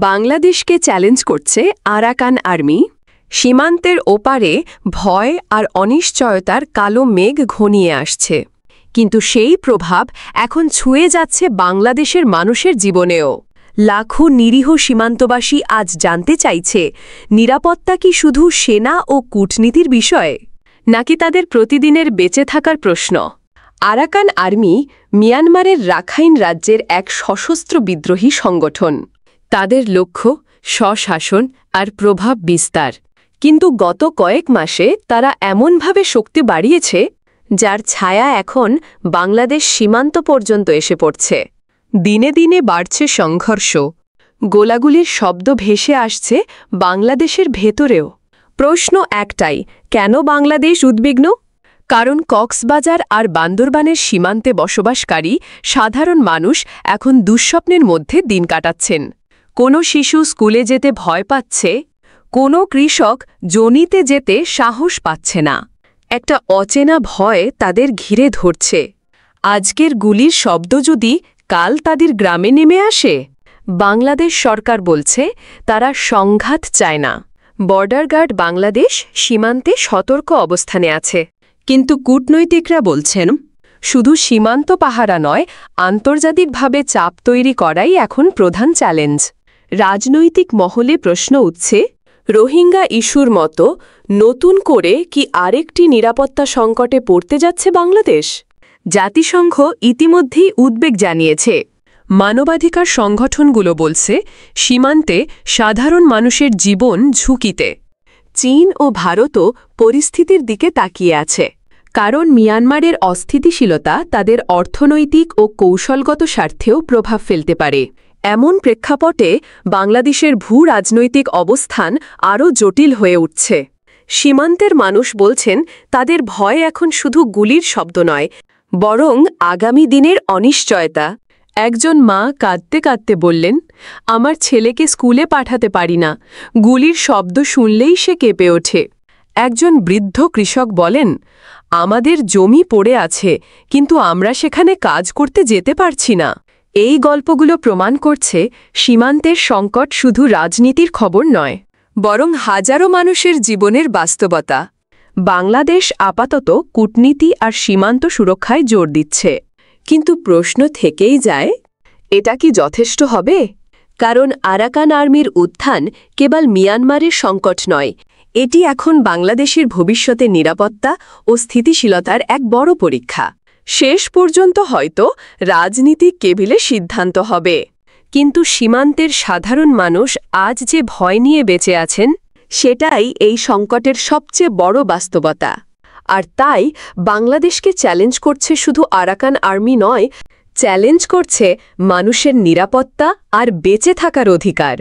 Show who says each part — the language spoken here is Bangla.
Speaker 1: বাংলাদেশকে চ্যালেঞ্জ করছে আরাকান আর্মি। সীমান্তের ওপারে ভয় আর অনিশ্চয়তার কালো মেঘ ঘনিয়ে আসছে, কিন্তু সেই প্রভাব এখন ছুঁয়ে যাচ্ছে বাংলাদেশের মানুষের জীবনেও। লাখো নিরীহ সীমান্তবাসী আজ জানতে চাইছে, নিরাপত্তা কি শুধু সেনা ও কূটনীতির বিষয়, নাকি তাদের প্রতিদিনের বেঁচে থাকার প্রশ্ন? আরাকান আর্মি মিয়ানমারের রাখাইন রাজ্যের এক সশস্ত্র বিদ্রোহী সংগঠন। তাদের লক্ষ্য স্বশাসন আর প্রভাব বিস্তার। কিন্তু গত কয়েক মাসে তারা এমনভাবে শক্তি বাড়িয়েছে, যার ছায়া এখন বাংলাদেশ সীমান্ত পর্যন্ত এসে পড়ছে। দিনে দিনে বাড়ছে সংঘর্ষ, গোলাগুলির শব্দ ভেসে আসছে বাংলাদেশের ভেতরেও। প্রশ্ন একটাই, কেন বাংলাদেশ উদ্বিগ্ন? কারণ কক্সবাজার আর বান্দরবানের সীমান্তে বসবাসকারী সাধারণ মানুষ এখন দুঃস্বপ্নের মধ্যে দিন কাটাচ্ছেন। কোনো শিশু স্কুলে যেতে ভয় পাচ্ছে, কোনো কৃষক জমিতে যেতে সাহস পাচ্ছে না। একটা অচেনা ভয় তাদের ঘিরে ধরছে। আজকের গুলির শব্দ যদি কাল তাদের গ্রামে নেমে আসে? বাংলাদেশ সরকার বলছে তারা সংঘাত চায় না। বর্ডার গার্ড বাংলাদেশ সীমান্তে সতর্ক অবস্থানে আছে। কিন্তু কূটনৈতিকরা বলছেন, শুধু সীমান্ত পাহারা নয়, আন্তর্জাতিকভাবে চাপ তৈরি করাই এখন প্রধান চ্যালেঞ্জ। রাজনৈতিক মহলে প্রশ্ন উঠছে, রোহিঙ্গা ইস্যুর মতো নতুন করে কি আরেকটি নিরাপত্তা সংকটে পড়তে যাচ্ছে বাংলাদেশ? জাতিসংঘ ইতিমধ্যেই উদ্বেগ জানিয়েছে। মানবাধিকার সংগঠনগুলো বলছে, সীমান্তে সাধারণ মানুষের জীবন ঝুঁকিতে। চীন ও ভারতও পরিস্থিতির দিকে তাকিয়ে আছে, কারণ মিয়ানমারের অস্থিতিশীলতা তাদের অর্থনৈতিক ও কৌশলগত স্বার্থেও প্রভাব ফেলতে পারে। এমন প্রেক্ষাপটে বাংলাদেশের ভূ-রাজনৈতিক অবস্থান আরও জটিল হয়ে উঠছে। সীমান্তের মানুষ বলছেন, তাদের ভয় এখন শুধু গুলির শব্দ নয়, বরং আগামী দিনের অনিশ্চয়তা। একজন মা কাঁদতে কাঁদতে বললেন, আমার ছেলেকে স্কুলে পাঠাতে পারি না, গুলির শব্দ শুনলেই সে কেঁপে ওঠে। একজন বৃদ্ধ কৃষক বলেন, আমাদের জমি পড়ে আছে, কিন্তু আমরা সেখানে কাজ করতে যেতে পারছি না। এই গল্পগুলো প্রমাণ করছে, সীমান্তের সংকট শুধু রাজনীতির খবর নয়, বরং হাজারো মানুষের জীবনের বাস্তবতা। বাংলাদেশ আপাতত কূটনীতি আর সীমান্ত সুরক্ষায় জোর দিচ্ছে। কিন্তু প্রশ্ন থেকেই যায়, এটা কি যথেষ্ট হবে? কারণ আরাকান আর্মির উত্থান কেবল মিয়ানমারের সংকট নয়, এটি এখন বাংলাদেশের ভবিষ্যতের নিরাপত্তা ও স্থিতিশীলতার এক বড় পরীক্ষা। শেষ পর্যন্ত হয়তো রাজনীতিক টেবিলে সিদ্ধান্ত হবে, কিন্তু সীমান্তের সাধারণ মানুষ আজ যে ভয় নিয়ে বেঁচে আছেন, সেটাই এই সংকটের সবচেয়ে বড় বাস্তবতা। আর তাই বাংলাদেশকে চ্যালেঞ্জ করছে শুধু আরাকান আর্মি নয়, চ্যালেঞ্জ করছে মানুষের নিরাপত্তা আর বেঁচে থাকার অধিকার।